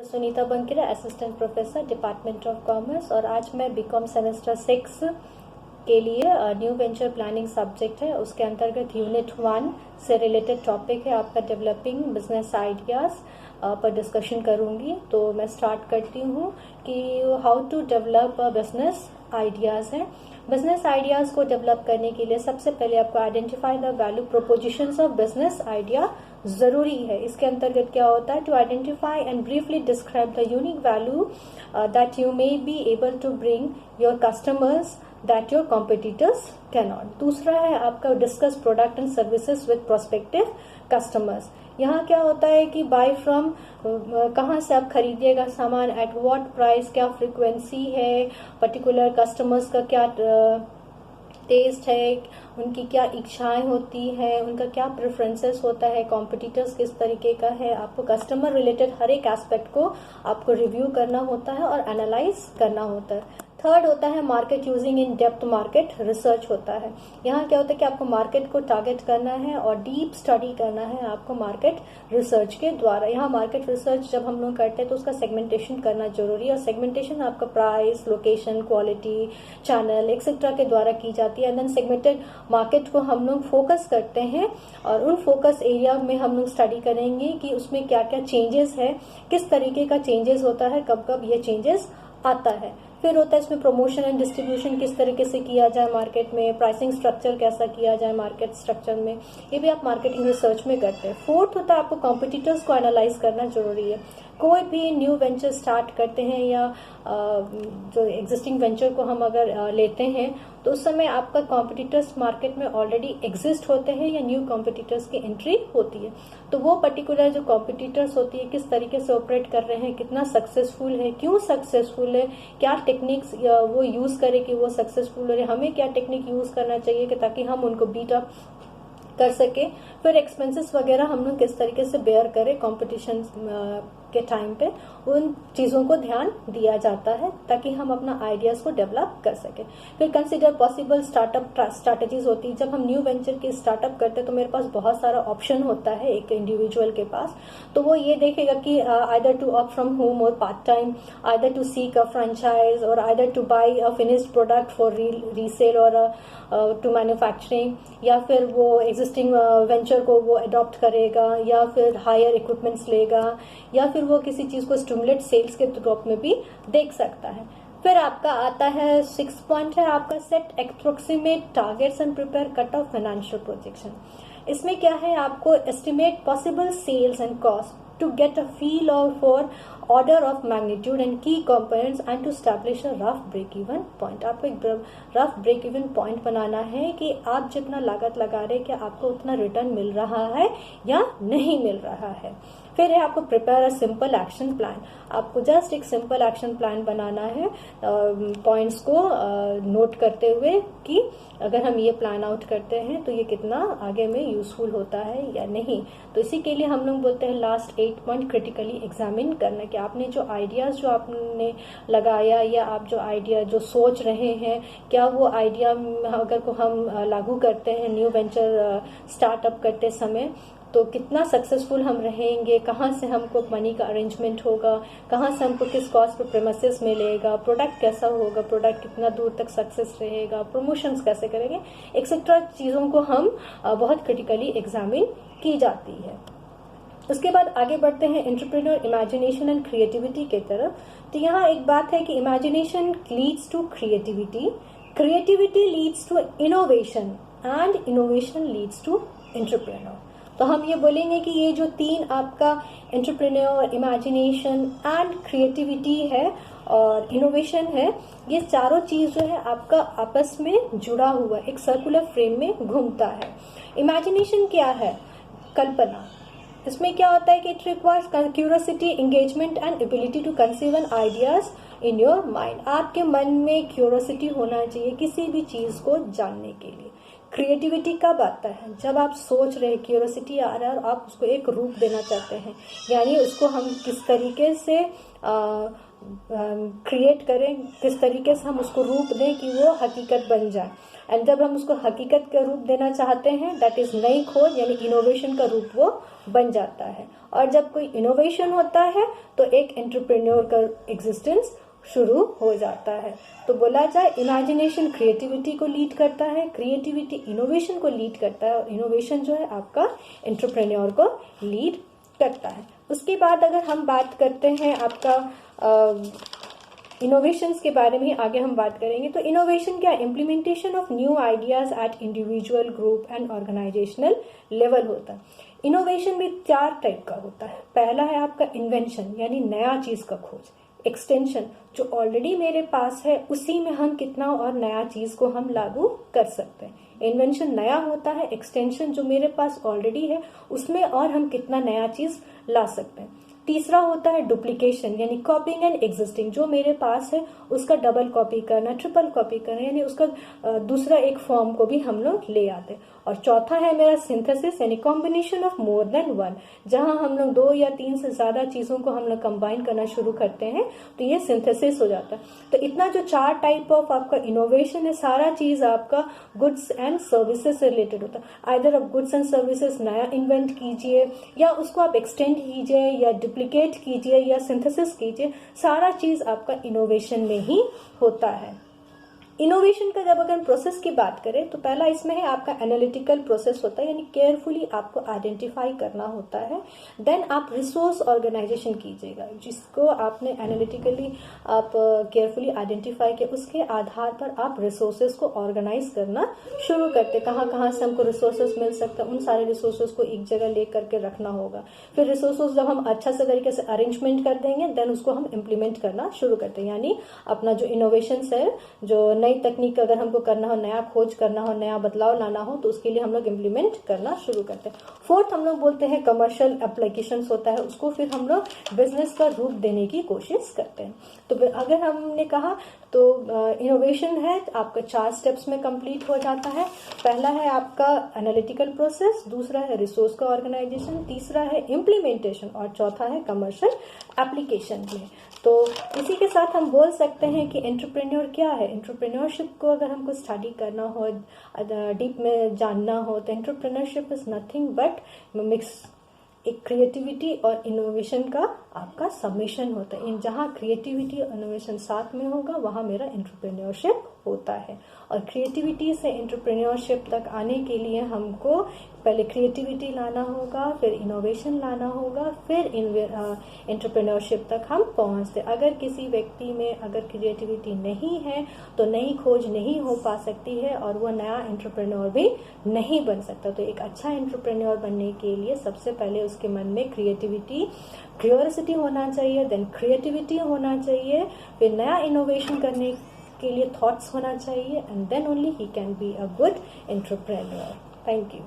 Sunita Bankira, assistant professor, department of commerce. और आज मैं बीकॉम सेमेस्टर 6 के लिए न्यू वेंचर प्लानिंग सब्जेक्ट है, उसके अंतर्गत यूनिट 1 से रिलेटेड टॉपिक है आपका डेवलपिंग बिजनेस आइडियाज़ पर डिस्कशन करूंगी। तो मैं स्टार्ट करती हूँ कि how to develop business ideas है। बिजनेस आइडियाज़ को डेवलप करने के लिए सबसे पहले आपको identify the value propositions of business idea जरूरी है। इसके अंतर्गत क्या होता है, to identify and briefly describe the unique value that you may be able to bring your customers that your competitors cannot. दूसरा है आपका discuss product and services with prospective customers. यहाँ क्या होता है कि बाय फ्रॉम कहाँ से आप खरीदिएगा सामान, एट व्हाट प्राइस, क्या फ्रिक्वेंसी है, पर्टिकुलर कस्टमर्स का क्या टेस्ट है, उनकी क्या इच्छाएं होती है, उनका क्या प्रेफरेंसेस होता है, कॉम्पिटिटर्स किस तरीके का है। आपको कस्टमर रिलेटेड हर एक एस्पेक्ट को आपको रिव्यू करना होता है और एनालाइज करना होता है। थर्ड होता है market using in depth market research होता है। यहाँ क्या होता है कि आपको मार्केट को टारगेट करना है और डीप स्टडी करना है आपको मार्केट रिसर्च के द्वारा। यहाँ मार्केट रिसर्च जब हम लोग करते हैं तो उसका सेगमेंटेशन करना जरूरी है, और सेगमेंटेशन आपका price, location, quality, channel etcetera के द्वारा की जाती है। एंड देन सेगमेंटेड मार्केट को हम लोग फोकस करते हैं और उन फोकस एरिया में हम लोग स्टडी करेंगे कि उसमें क्या क्या चेंजेस है, किस तरीके का चेंजेस होता है, कब कब ये चेंजेस आता है। फिर होता है इसमें प्रमोशन एंड डिस्ट्रीब्यूशन किस तरीके से किया जाए मार्केट में, प्राइसिंग स्ट्रक्चर कैसा किया जाए मार्केट स्ट्रक्चर में, ये भी आप मार्केटिंग रिसर्च में करते हैं। फोर्थ होता है आपको कॉम्पिटिटर्स को एनालाइज करना जरूरी है। कोई भी न्यू वेंचर स्टार्ट करते हैं या जो एग्जिस्टिंग वेंचर को हम अगर लेते हैं तो उस समय आपका कॉम्पिटिटर्स मार्केट में ऑलरेडी एग्जिस्ट होते हैं या न्यू कॉम्पिटिटर्स की एंट्री होती है। तो वो पर्टिकुलर जो कॉम्पिटिटर्स होती है किस तरीके से ऑपरेट कर रहे हैं, कितना सक्सेसफुल है, क्यों सक्सेसफुल है, क्या टेक्निक्स वो यूज करे कि वो सक्सेसफुल है, हमें क्या टेक्निक यूज करना चाहिए कि ताकि हम उनको बीट अप कर सके। फिर एक्सपेंसेस वगैरह हम लोग किस तरीके से बेयर करें कंपटीशन के टाइम पे, उन चीज़ों को ध्यान दिया जाता है ताकि हम अपना आइडियाज़ को डेवलप कर सके। फिर कंसिडर पॉसिबल स्टार्टअप स्ट्रैटेजीज होती है। जब हम न्यू वेंचर की स्टार्टअप करते हैं तो मेरे पास बहुत सारा ऑप्शन होता है एक इंडिविजुअल के पास। तो वो ये देखेगा कि either to opt from home और part time, either to seek a franchise, और either to buy a finished product for resale और टू मैन्युफैक्चरिंग, या फिर वो एग्जिस्टिंग वेंचर को वो अडॉप्ट करेगा, या फिर हायर इक्विपमेंट्स लेगा, या फिर वो किसी चीज को स्टिमुलेट सेल्स के रूप में भी देख सकता है। फिर आपका आता है 6 पॉइंट है आपका set approximate targets and prepare cut off financial projection. इसमें क्या है, आपको estimate possible sales and cost to get a feel of for order of magnitude and key components and to establish a rough break even point। आपको एक rough break even point बनाना है कि आप जितना लागत लगा रहे क्या आपको उतना रिटर्न मिल रहा है या नहीं मिल रहा है। फिर है आपको prepare a simple action plan. आपको जस्ट एक सिंपल एक्शन प्लान बनाना है पॉइंट्स को नोट करते हुए कि अगर हम ये प्लान आउट करते हैं तो ये कितना आगे में यूजफुल होता है या नहीं। तो इसी के लिए हम लोग बोलते हैं लास्ट 8 पॉइंट क्रिटिकली एग्जामिन करना कि आपने जो आइडियाज जो आपने लगाया या आप जो आइडिया जो सोच रहे हैं क्या वो आइडिया अगर को हम लागू करते हैं न्यू वेंचर स्टार्टअप करते समय तो कितना सक्सेसफुल हम रहेंगे, कहाँ से हमको मनी का अरेंजमेंट होगा, कहाँ से हमको किस कॉस्ट पे प्रीमिसेस मिलेगा, प्रोडक्ट कैसा होगा, प्रोडक्ट कितना दूर तक सक्सेस रहेगा, प्रमोशंस कैसे करेंगे, एक्सेट्रा चीज़ों को हम बहुत क्रिटिकली एग्जामिन की जाती है। उसके बाद आगे बढ़ते हैं एंटरप्रेन्योर इमेजिनेशन एंड क्रिएटिविटी की तरफ। तो यहाँ एक बात है कि imagination leads to creativity, creativity leads to innovation and innovation leads to entrepreneur. तो हम ये बोलेंगे कि ये जो 3 आपका एंटरप्रेन्योर, इमेजिनेशन एंड क्रिएटिविटी है और इनोवेशन है, ये चारों चीज जो है आपका आपस में जुड़ा हुआ एक सर्कुलर फ्रेम में घूमता है। इमेजिनेशन क्या है, कल्पना। इसमें क्या होता है कि it requires curiosity, engagement and ability to conceive an ideas in your mind. आपके मन में क्यूरियोसिटी होना चाहिए किसी भी चीज को जानने के लिए। क्रिएटिविटी कब आता है, जब आप सोच रहे, क्यूरियोसिटी आ रहा है और आप उसको एक रूप देना चाहते हैं, यानी उसको हम किस तरीके से क्रिएट करें, किस तरीके से हम उसको रूप दें कि वो हकीकत बन जाए। एंड जब हम उसको हकीकत का रूप देना चाहते हैं, दैट इज नई खोज यानी इनोवेशन का रूप वो बन जाता है। और जब कोई इनोवेशन होता है तो एक एंटरप्रेन्योर का एग्जिस्टेंस शुरू हो जाता है। तो बोला जाए इमेजिनेशन क्रिएटिविटी को लीड करता है, क्रिएटिविटी इनोवेशन को लीड करता है, और इनोवेशन जो है आपका एंटरप्रेन्योर को लीड करता है। उसके बाद अगर हम बात करते हैं आपका इनोवेशंस के बारे में आगे हम बात करेंगे। तो इनोवेशन क्या, implementation of new ideas at individual, group and organizational level होता है। इनोवेशन भी 4 टाइप का होता है। पहला है आपका इन्वेंशन यानी नया चीज का खोज, एक्सटेंशन जो ऑलरेडी मेरे पास है उसी में हम कितना और नया चीज को हम लागू कर सकते हैं। इन्वेंशन नया होता है, एक्सटेंशन जो मेरे पास ऑलरेडी है उसमें और हम कितना नया चीज ला सकते हैं। तीसरा होता है डुप्लीकेशन यानी कॉपिंग एंड एग्जिस्टिंग, जो मेरे पास है उसका डबल कॉपी करना, ट्रिपल कॉपी करना यानी उसका दूसरा एक फॉर्म को भी हम लोग ले आते हैं। और चौथा है मेरा सिंथेसिस यानी combination of more than one, जहां हम लोग 2 या 3 से ज्यादा चीजों को हम लोग कंबाइन करना शुरू करते हैं तो ये सिंथेसिस हो जाता है। तो इतना जो 4 टाइप ऑफ आपका इनोवेशन है, सारा चीज आपका गुड्स एंड सर्विसेज से रिलेटेड होता है। आइदर आप गुड्स एंड सर्विसेज नया इन्वेंट कीजिए या उसको आप एक्सटेंड कीजिए या डुप्लीकेट कीजिए या सिंथेसिस कीजिए, सारा चीज आपका इनोवेशन में ही होता है। इनोवेशन का जब अगर प्रोसेस की बात करें तो पहला इसमें है आपका एनालिटिकल प्रोसेस होता है यानी केयरफुली आपको आइडेंटिफाई करना होता है। देन आप रिसोर्स ऑर्गेनाइजेशन कीजिएगा, जिसको आपने एनालिटिकली आप केयरफुली आइडेंटिफाई किया, उसके आधार पर आप रिसोर्सेज को ऑर्गेनाइज करना शुरू करते। कहाँ कहाँ से हमको रिसोर्सेज मिल सकता है, उन सारे रिसोर्सेज को एक जगह ले करके रखना होगा। फिर रिसोर्सेज जब हम अच्छा से तरीके से अरेंजमेंट कर देंगे देन उसको हम इम्प्लीमेंट करना शुरू करते हैं। यानी अपना जो इनोवेशन है, जो नई तकनीक अगर हमको करना हो, नया खोज करना हो, नया बदलाव लाना हो तो उसके लिए हम लोग इम्प्लीमेंट करना शुरू करते हैं। फोर्थ हम लोग बोलते हैं कमर्शियल एप्लीकेशंस होता है, उसको फिर हम लोग बिजनेस का रूप देने की कोशिश करते हैं। तो अगर हमने कहा तो इनोवेशन है आपका 4 स्टेप्स में कंप्लीट हो जाता है। पहला है आपका एनालिटिकल प्रोसेस, दूसरा है रिसोर्स का ऑर्गेनाइजेशन, तीसरा है इम्प्लीमेंटेशन और चौथा है कमर्शियल एप्लीकेशन में। तो इसी के साथ हम बोल सकते हैं कि एंटरप्रेन्योर क्या है। एंटरप्रेन्योरशिप को अगर हमको स्टडी करना हो, डीप में जानना हो, तो entrepreneurship is nothing but mix एक क्रिएटिविटी और इनोवेशन का आपका सबमिशन होता है। जहाँ क्रिएटिविटी और इनोवेशन साथ में होगा वहाँ मेरा एंटरप्रेन्योरशिप होता है। और क्रिएटिविटी से एंटरप्रेन्योरशिप तक आने के लिए हमको पहले क्रिएटिविटी लाना होगा, फिर इनोवेशन लाना होगा, फिर एंटरप्रेन्योरशिप तक हम पहुंचते। अगर किसी व्यक्ति में अगर क्रिएटिविटी नहीं है तो नई खोज नहीं हो पा सकती है और वो नया एंटरप्रेन्योर भी नहीं बन सकता। तो एक अच्छा एंटरप्रेन्योर बनने के लिए सबसे पहले उसके मन में क्यूरियोसिटी होना चाहिए, देन क्रिएटिविटी होना चाहिए, फिर नया इनोवेशन करने के लिए थॉट्स होना चाहिए, एंड देन ओनली ही can be a good entrepreneur. Thank you.